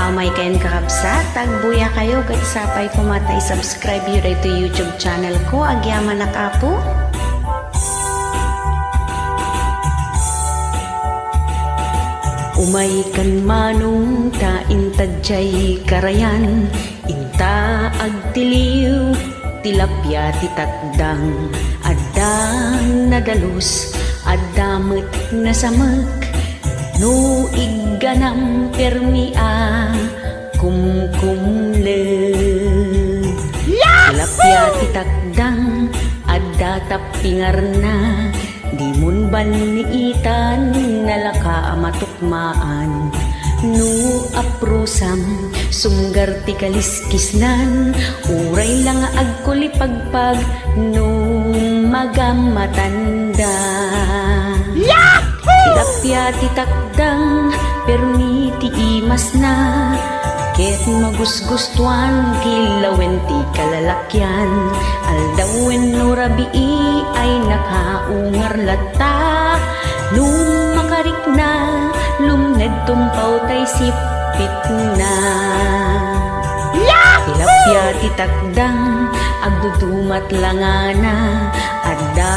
Amay kayon kakabsat, tagbuya kayo, gat sapay kumatay, subscribe yun ito YouTube channel ko, agyaman na kapo. Umay kan manong ta intadjay karayan, inta agtiliw, tilapya titakdang, adang nadalus, adamet na samag, no iganam permia kumkumleg. Tilapya titakdang, adda tapingar na, di mun baniitan nalaka matukmaan. No aprosam sunggar ti kaliskisnan, uray lang agkulipagpag no magamatanda. Tilapya titakdang permi ti imas na, ket magusgustuan kilawen ti kalalakyan. Aldawen no rabii ay nakaungar lata, nung makarik na lumned tumpaw tay sipit na. Tilapya titakdang agdudumat langana, adda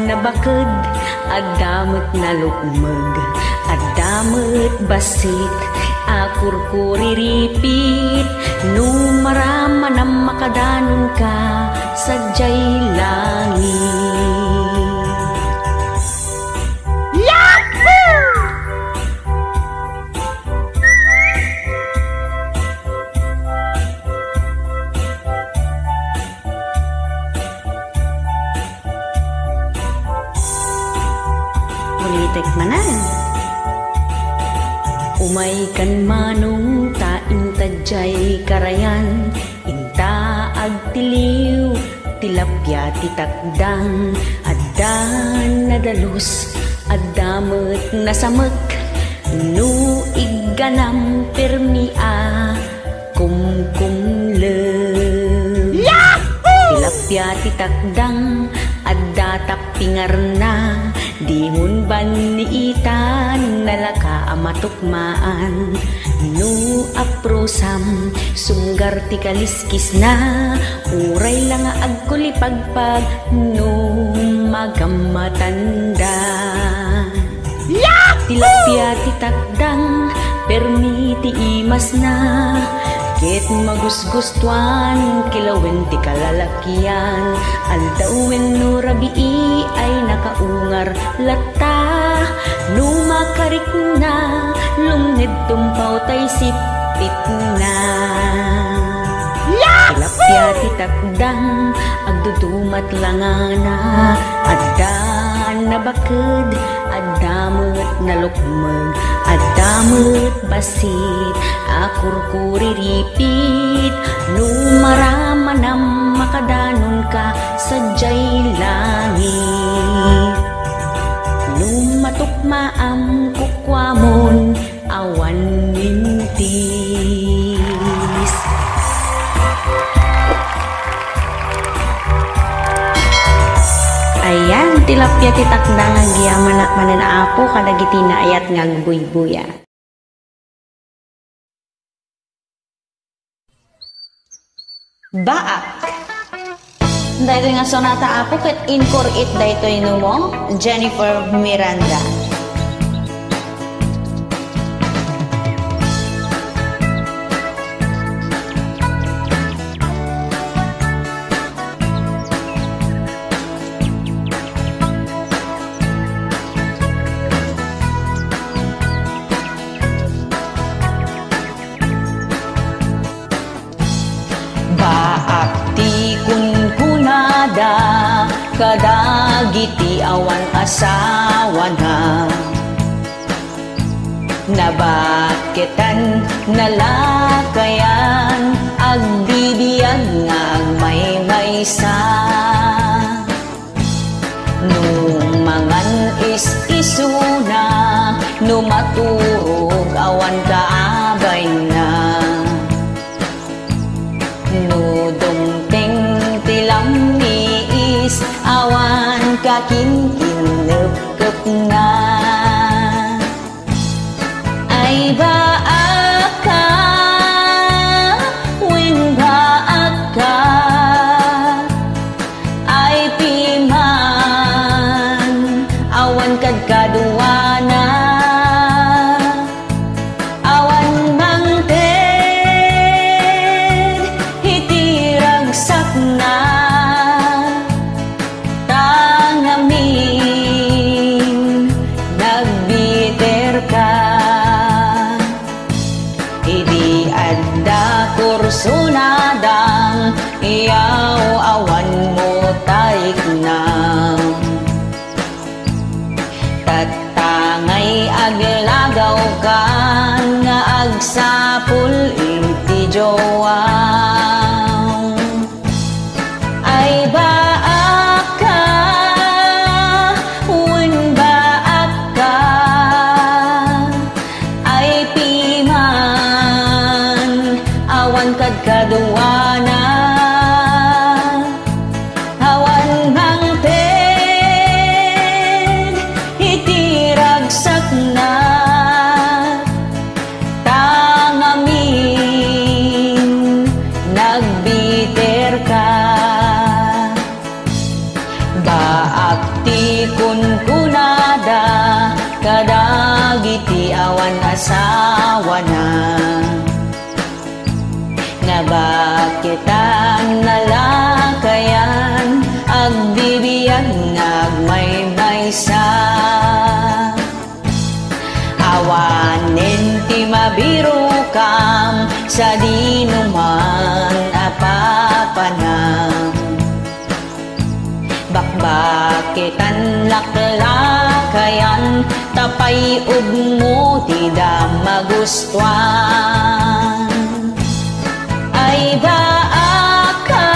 nabaked, addamet na lukmeg, addamet basit, akurkuriripit, no marama na makadanon ka sadyay langit. Ulitek manan. Umay kan manong ta intadjay karayan, inta agtiliw, tilapya titakdang, adda nadalus, addamet na samek, no iganam permia kumkumleg. Tilapya titakdang, adda tapingar na, di mun baniitan nalaka amatukmaan. No aprosam sunggar ti kaliskis na, uray lang agkulipagpag no magamatanda. Tilapya titakdang permi ti imas na, ket magusgustuan kilawen ti kalalakyan. Aldawen no rabii ay nakaungar lata, no makarik na lumned tumpaw tay sipit na. Tilapya titakdang agdudumat langana, adda nabaked, addamet na lukmeg, addamet basit, akurkuriripit, no marama na makadanon ka sadyay langit. No matukmaam kukwamon awan mintis. Ayan, tilapya titakdang agyaman na mananaapo kadagiti na ayat ngagbuy-buya. Baak. Dahito nga sonata apo ket inkor it dahito inumo Jennifer Miranda. Kadagiti awan asawa na, nabaketan nalakayan, agbibiyan nga may maysa. Nung mangan is-isuna, numaturog awan kaabay na, nudungting tilang niis, awan kakinkinep-kep na. Ay baaka kad kaduana, awan mangted itiragsak na tangamin nagbiter ka. Idi adda kursunadang iyaw awan mo taiknam, tatangay aglagaw ka nga agsapul iti jowaw. Ay baak ka, wen baak ka, ay piman awan kad kaduana, awan mangted itiragsak na tangamin nagbiter ka. Baak ti kunkunada kadagiti awan asawa na, nga bakit ang nalakayan agbibiyan ngagmaymaysa. Awanen ti mabiro kam sa dinuman apapanam, bakbakitan laklakayan tapay ugmo ti da magustuhan. Ay baak ka,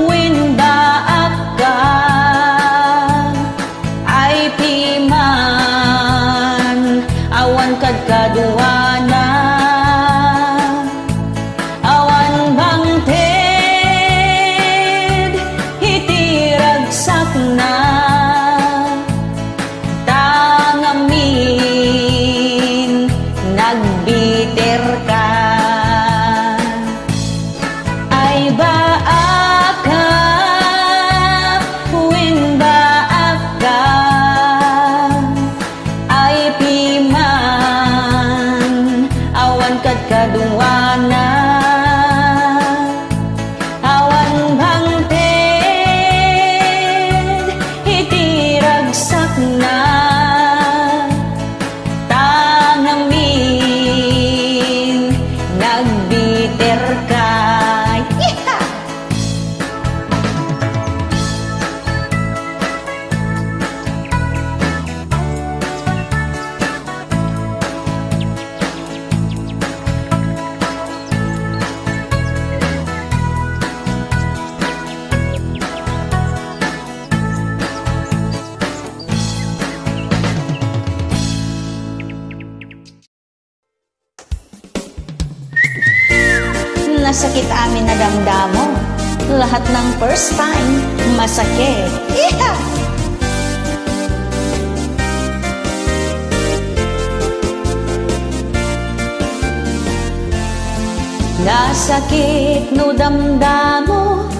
wen baak ka, ay piman awan kad kaduana, awan bangted itiragsak na tangamin nagbiter ka. Ay baak ka, wen baak ka, ay piman awan kad kaduana, awan bangted itiragsak na tangamin nagbiter ka. Nasakit amin na damdamo, lahat ng first time masakit. Yeah! Nasakit no damdamo,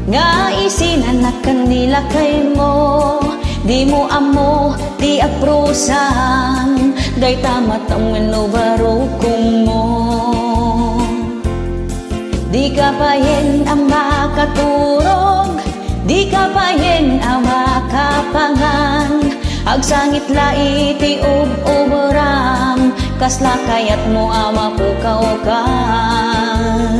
nga isinanakan nila kay mo, di mo amo, di aprosan, day tamat ang menubarukong mo. Di ka payen ang makaturog, di ka payen ang makapangan, agsangit laiti ub-uburam, kasla kayat mo ang mapukaw-kan.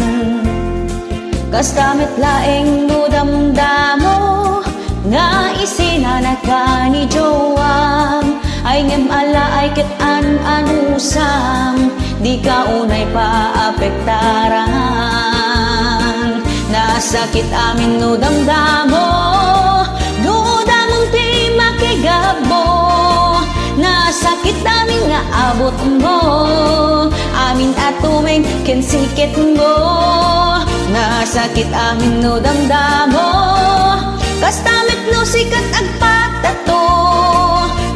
Kas kamit laeng no damdamo, nga isinanat ka ni Joam, ay ngem ala ay kitan anusam, di ka unay paapektaran. Nasakit amin no damdamo, duda mong ti makigabo, nasakit amin nga abot mo, amin at tumeng kinsikit mo. Nasakit amin no damdamo, kastamit no sikat agpatato,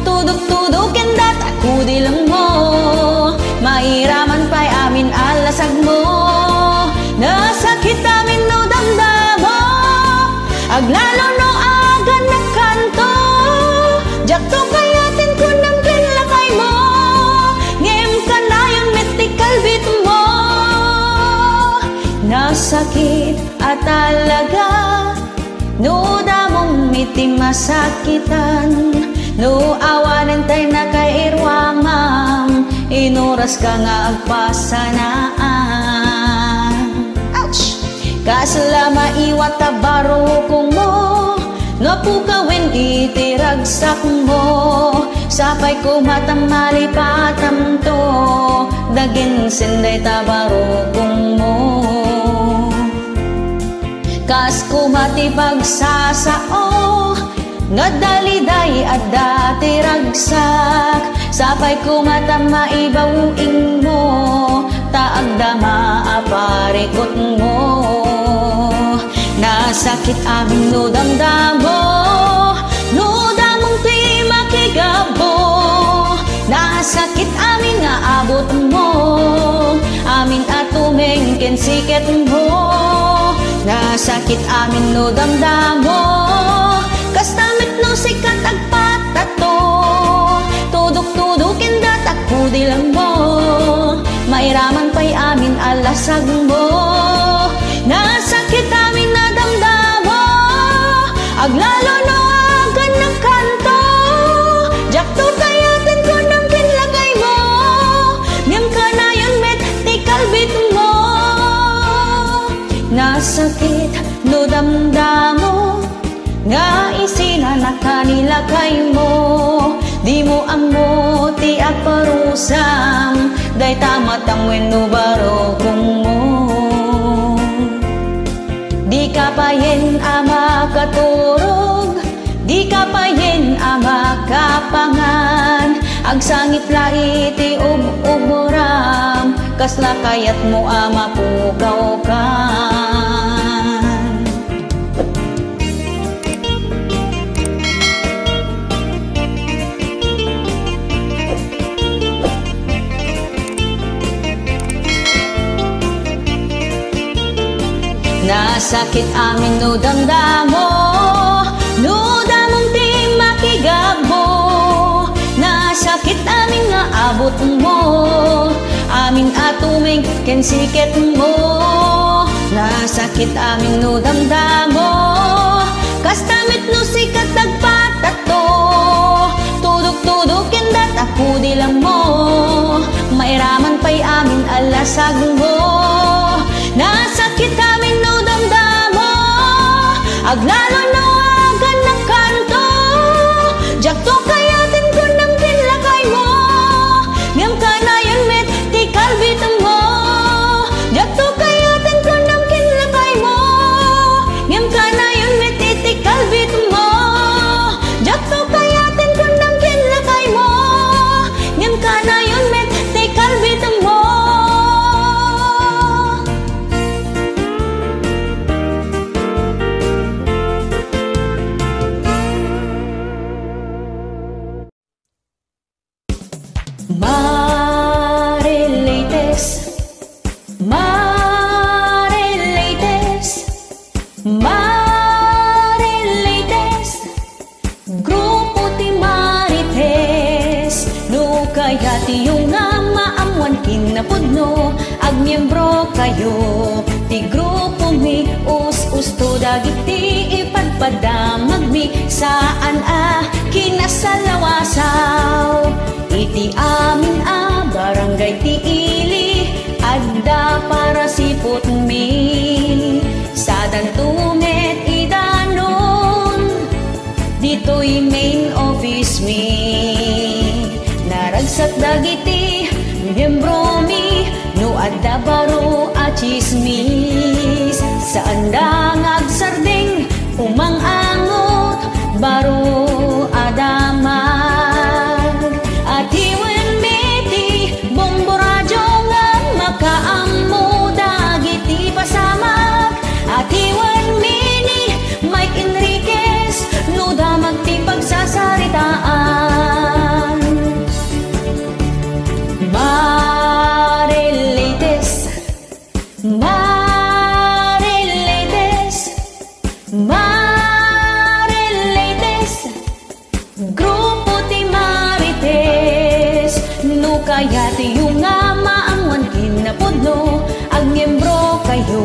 tudok-tudok kendat ako dilang mo, mairaman pa'y amin alasag mo. Nasakit amin no damdamo, aglalo no agan na kanto, Jakto kayatin ko ng kinlakay mo, ngem ka na yung mythical beat mo. Nasakit at talaga, no damong miti masakitan, no awanan tayo na kairwamam, inuras ka nga agpasanaan. Ouch! Kasla maiwat tabaro kong mo, no pukawin itiragsak mo, sapay ko matamali patam to, dagin sinday tabaro kong mo. Kas ko matipagsasao, nga daliday at dati ragsak, sapay ko mata maibawing mo, taagdama aparikot mo. Nasakit aming no damdamo, no damong ti makigabo, nasakit amin nga abot mo, amin atumeng kensiket mo. Nasakit amin no damdamo, kastamit no sikat agpatato, tudok-tudukin datak kudi lang mo, mairaman pa'y amin alasag mo. Nasakit amin na damdamo, aglalo no agan ng kanto, jakto kayatin ko ng kinlagay mo, ngem ka na yun mythical beat mo. Nasakit no damdamo, nga isina na kanilagay mo, di mo amo ti agparusam, day tamat ang wenno baro kong mo. Di ka payen ama katurog, di ka payen ama kapangan, agsangit lai ti ub-uburam, kasla kayat mo ama pukaw kan. Nasakit amin no damdamo, no damong ti makigabo, nasakit amin nga abot mo, amin atuming kensiket mo. Nasakit amin no damdamo, kastamit no sikat agpatato, tudok-tudukin dat ako di lang mo, mairaman pa'y amin alasag mo. Nasakit amin no damdamo, aglalo no agan ng kanto, jakto kayatin ko ng kinlakay mo, ngem ka na yun mythical beat mo. Jakto kayatin ko ng kinlakay mo, ngem ka na yun mythical beat mo. Jakto kayatin ko ng kinlakay mo, ngem ka na yun mythical beat mo. Grupo ti Marites, no kaya ti yung nga maamuan kinapudno, agmiyembro kayo, ti grupo mi us-usto dagiti ipadpadamag mi, saan kinasalawasaw, iti amin barangay ti ili, adda para sipot mi, sadan tumet idanon, dito'y main office mi, naragsat dagiti miyembro mi, no adda baro a chismis, saan da ngagsarding umang-angot baro adamag, at iwan meti bomboradyo nga makaammo dagiti pasamak, at iwan mini Mike Enriquez no damag ti pagsasaritaan. Marites, Marites, Marites, kaya tiyo nga maamwan kinapudno ag miyembro kayo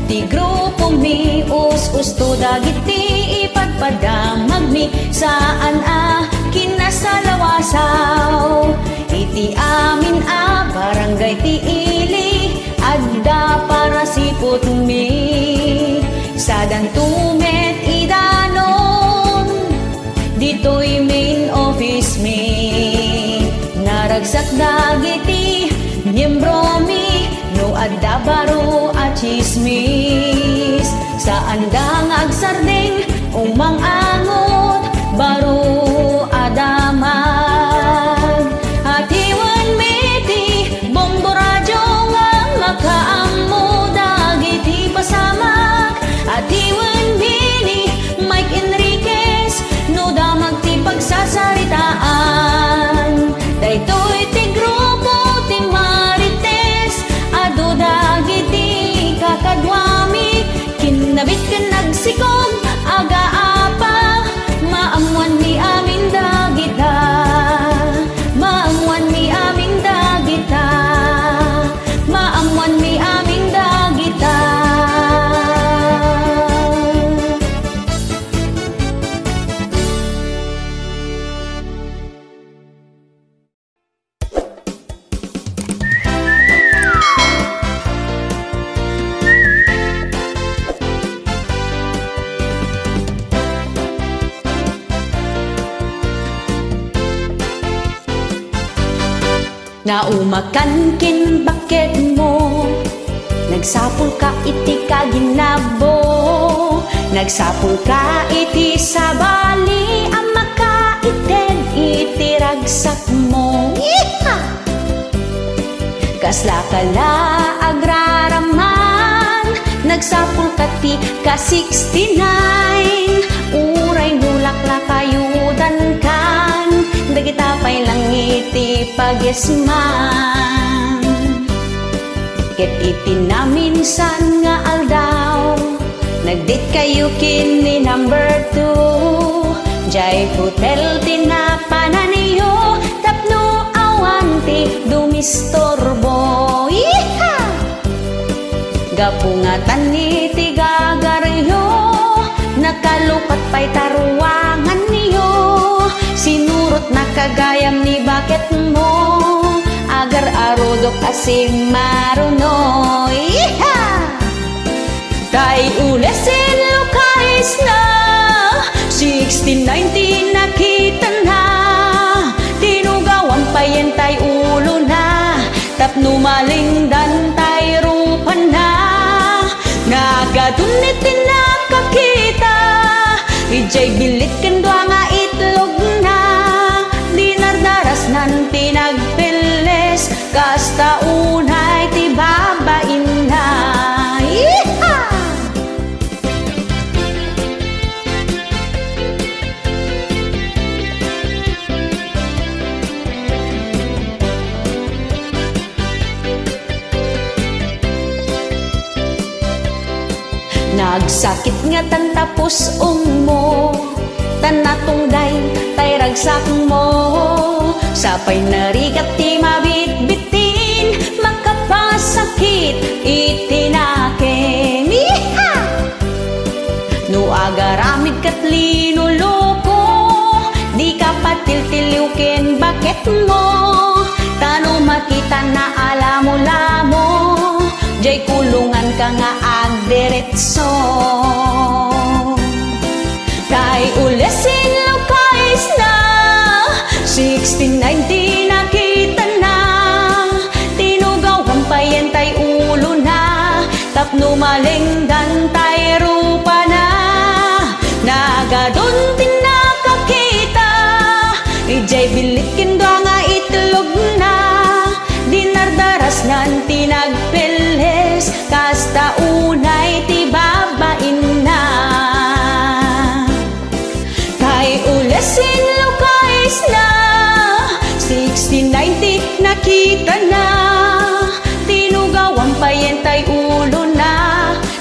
ti grupo mi us-usto dagiti ipadpadamag mi saan kinasalawasaw iti amin barangay ti ili adda para sipot mi sadan tumet idanon dito'y main office mi naragsak dagiti miyembro mi no adda baro a chismis saan dang agsardeng umang angot baro adamag atiwan miti bombo radyo nga makaammo dagiti pasamak atiwan bini Mike Enriquez no damag ti pagsasaritaan daytoy ti grupo ti Marites adu dagiti kakadwami kinabit ken nagsikog aga-apa maamuan mi amin dagita maamuan mi amin dagita maamuan mi amin dagita naumakan kin bakit mo nagsapul ka iti kaginabo nagsapul ka iti sabali ang makaiten iti ragsak mo kasla kala agraraman nagsapul ka ti ka 69 uray nulakla kayudan kan dagita pay lang iti pagesman ket iti naminsan nga aldaw nagdit kayo kini number 2 jay hotel tinapanan niyo tapno awan ti dumistorbo gapungatan ni ti gagaryo nakalupat pa'y taruangan niyo sinurot na kagayam ni bakit mo agar arodok asim marunoy tay ulesin lukais na 1619 nakita na tinugawan pa yan tay ulo na tapno malingdan tay rupan na nagadunit nakakita ijay bilit kendwa nga itlog na dinardaras nan tinagpiles kasta unay ti babain na nagsakit nga tan tapos mo tanatungday tay ragsak mo sapay narigat ti mabitbitin makapasakit itinaken no agaramid kat linuloko di ka patiltiliuken bakit mo tano makita na alamulamo jay kulungan ka nga agdiretso tay ulesin lukais na 1619 nakita na tinugawan pa yan tay ulo na tapno malingdan tay rupa na nagadun din nakakita ijay bilit kindwa nga itlog na dinardaras nan tinagpiles kasta unay ti babain na tay ulesin lukais na 1690 nakita na tinugawan pa yan tay ulo na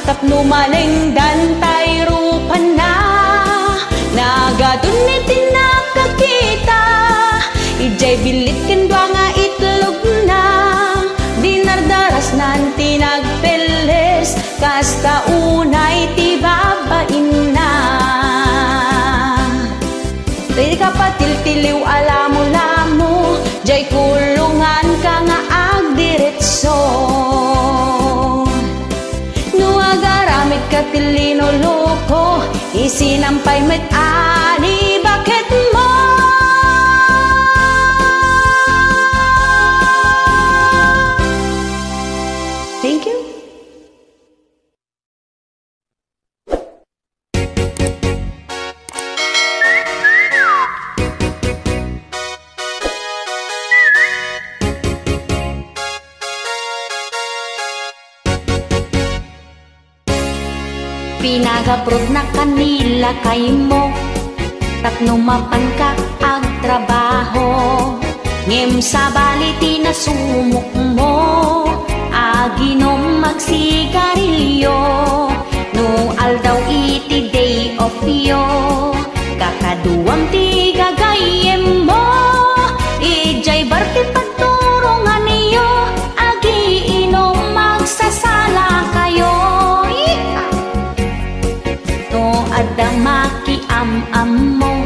tapno malingdan tay rupan na nagadun itin nakakita ijay bilit kendwa nga itlog Isinampay met ani bakit mo. Thank you. Pinagaprod na kanila kay mo, tapno mapan ka ag trabaho. Ngem sa baliti na sumuk mo, aginom magsigarilyo. No aldaw iti day of yo, kakaduam ti gagayem mo. Ijay barti pagturungan niyo, agiinom magsasala kayo. Adang makiam-am mo,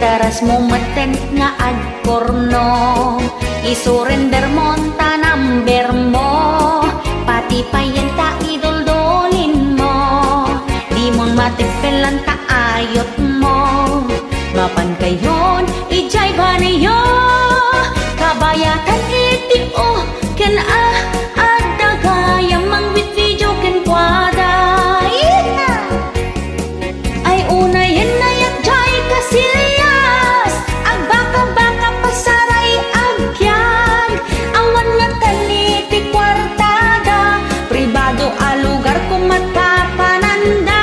taras mo maten nga agkorno. Isurrender mo ta number mo, pati pa yan ta idoldolin mo. Di mo matipelan ta ayot mo, mapan kayon ijay ba niyo. Kabayatan iti o ken adagayam mang with video ken kwada. Unayin na yatjay kasilias, agbaka-baka pasaray agyan. Awan nga taliti kwartada, pribado a lugar kung magkapananda.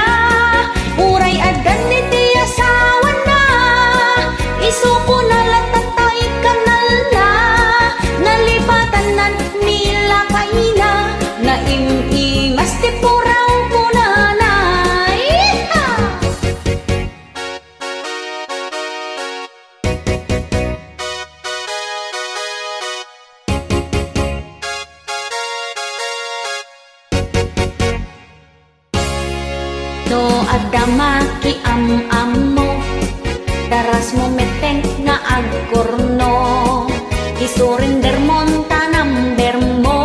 Uray adan niti asawa na, isuko na latatay kanal na. Nalipatan na nila kaina, na im-imas ti puraw ko na. No adama ki am mo, daras mo meten nga agkorno. Isurrender mo ta number mo,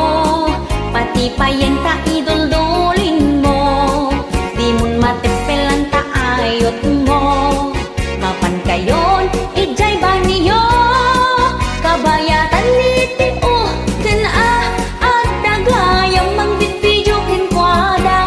pati pa yan ta idoldolin mo. Di mo matipelan ta ayot mo, mapan kayon ijay ba niyo. Kabayatan niti o ken adagayam mang video ken kwada.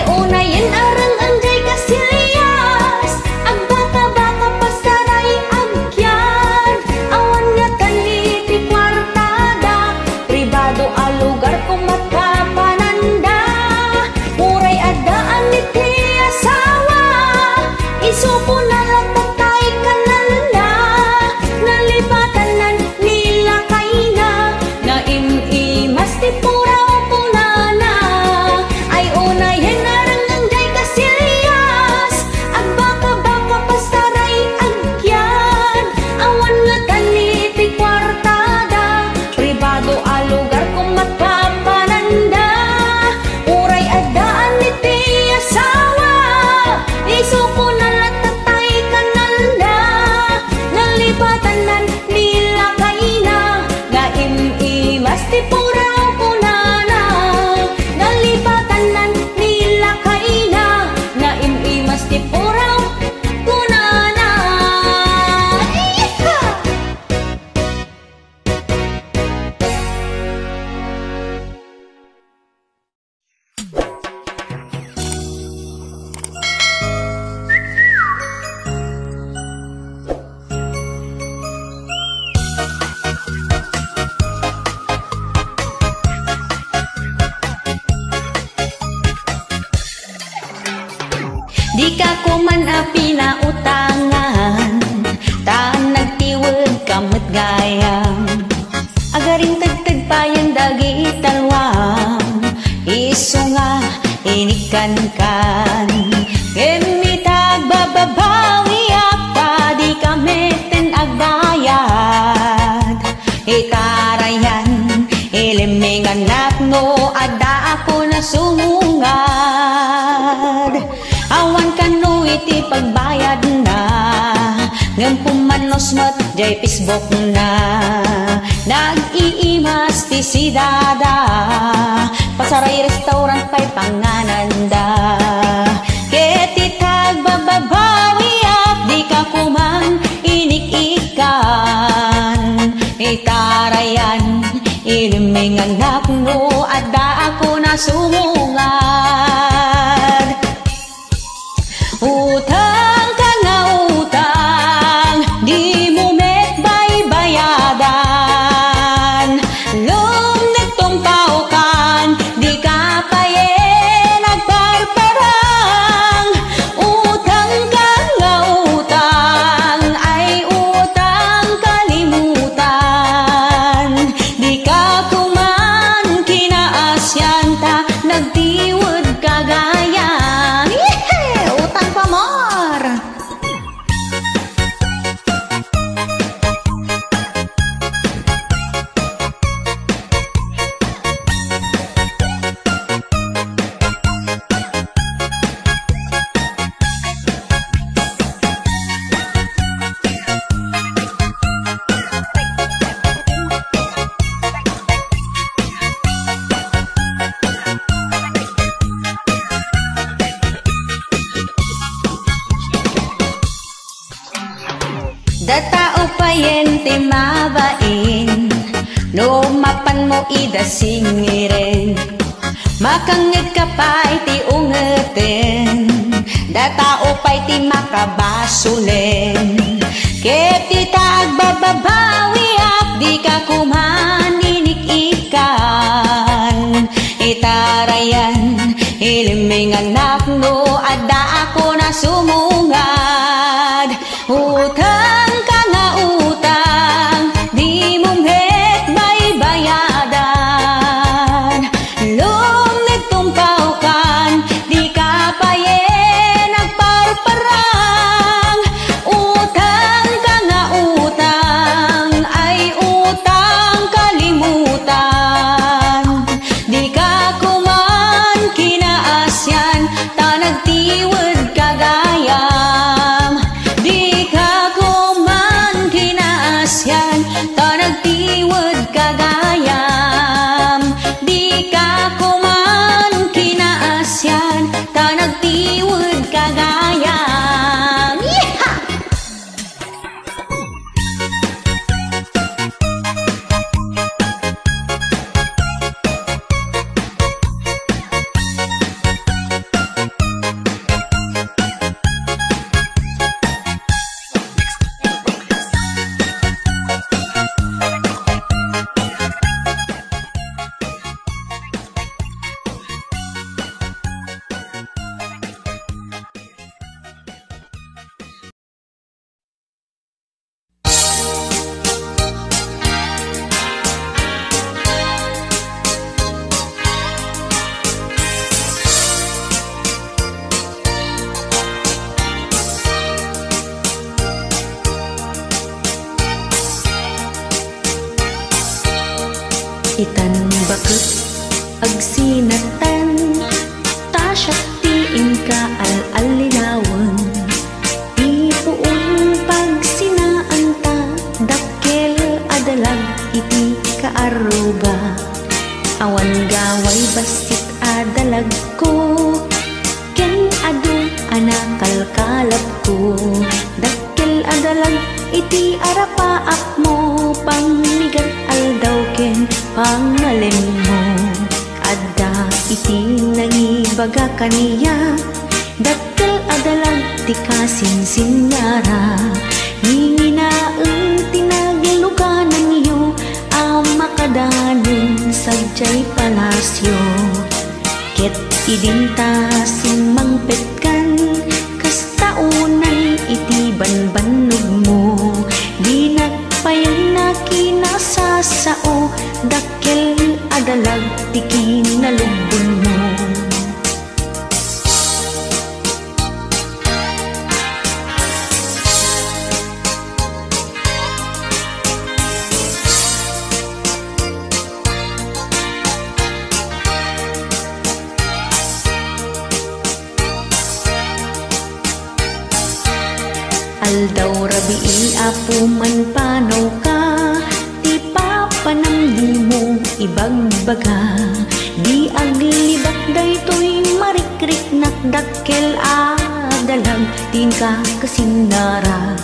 Unayin arang anjay kasilias, agbaka-baka pasaray agyan. Awan nga taliti kwartada, pribado a lugar kung magkapananda. Uray adaan niti asawa, isuko na latatay kanal na. Nalipatan na nila kaina, na im-imas ti puraw punana. Ay unayin arang anjay kasilias, agbaka-baka pasaray agyan. Awan nga taliti kwartada, pribado a lugar kung magkapananda. Uray adaan niti asawa, isuko na latatay kanal na. Nalipatan na nila kaina, nga im-imas ti puraw punana. Nalipatan na nila kaina, nga im-imas ti puraw punana. Di ka kuman a pinautangan, taan nagtiwag kamot gayam. Agaring tagtag payan dagi italwam, iso nga inikan-kan. Kemitag bababawi apa, di ka meten agbayad. Itarayan, ilimingan natno, ada ako na sungungad. Awan kanu iti pagbayad na, ngem pumanos mat jay Facebook na. Nag-iimas ti si dada, pasaray restaurant pa'y pangananda. Ilimeng anak no, adda ako na sumungad. Utang ka nga utang, di mo met baybayadan. Lumnitong paukan, di ka paye nagparparang. Utang ka nga utang, ay utang kalimutan. Di ka kuman kinaasyan ta, nagtiwod kagayan. Utang pamor. Datao payente mabain, no mapan mo idasingiren. Makangit ka pa'y ti ungetin, datao pa'y ti makabasulen. Ket ti tagbababawi ak di ka kumaninik-ikan. Itarayan, ilimeng anak no, adda ako na sumungad. Utang ka nga utang, di mong het baybayadan. Lumnitong paukan, di ka paye nagparparang. Utang ka nga utang, ay utang kalimutan. Di ka kuman kinaasyan, ta nagtiwid kagayam. Di ka kuman kinaasyan, ta nagtiwid kagayam. Di ka kuman kinaasyan, ta nagtiwid kagayam. Yeeha! Itan bakit agsinatan, tasyak tiin ka al-alinawan. Ipuun pag sinaan ta, dakkel adalag iti kaaruba. Awan gaway basit adalag ko, ken adu anakal kalap ko. Dakkel adalag iti arapaak mo, pangmigat aldaw ken pangalin mo. Adda iti nangibaga kaniya, dakkel adalag ti kasinsinyara. Nginginaeng tinagluganan niyo, amakadanon sadyay palasyo. Ket idinta simangpetkan, kastaunan iti banbanog mo. Di nagpayan na kinasasao, dakkel adalag ti kinalubon mo. Aldaw rabii apo man panaw ka, ti papanamdi mo ibagbaga. Di aglibak daytoy marikrik nakdakkel adalag tin ka kasinara.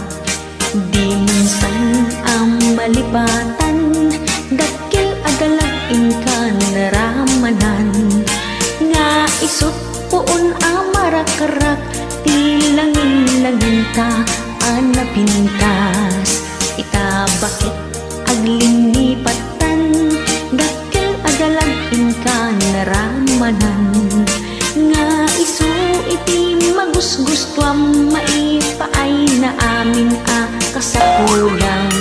Di minsan ang malipatan, dakkel adalag in naramanan nga isut puon amarakarak tilangin-langin ta ana pintas ita bakit aglingipatan dakkel adalag ka naramanan nga isu iti magusgustuam maipaay na amin a kasapulang.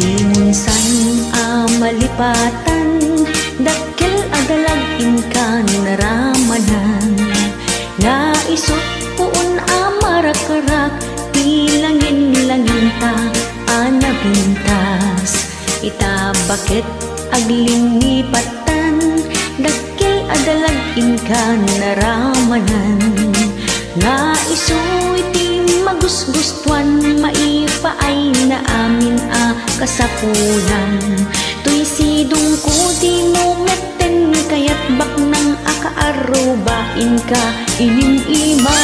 Di minsan malipatan dakkel adalag ka naramanan na isut puon amarakarak tilangin-langin ta ana pintas ita bakit aglingipatan dakkel adalag ka naramanan nga isu iti magusgustuan maipaay na amin a kasapulan tuy sidong ko di mo meten kayat bak nang akaarubain ka ining ima.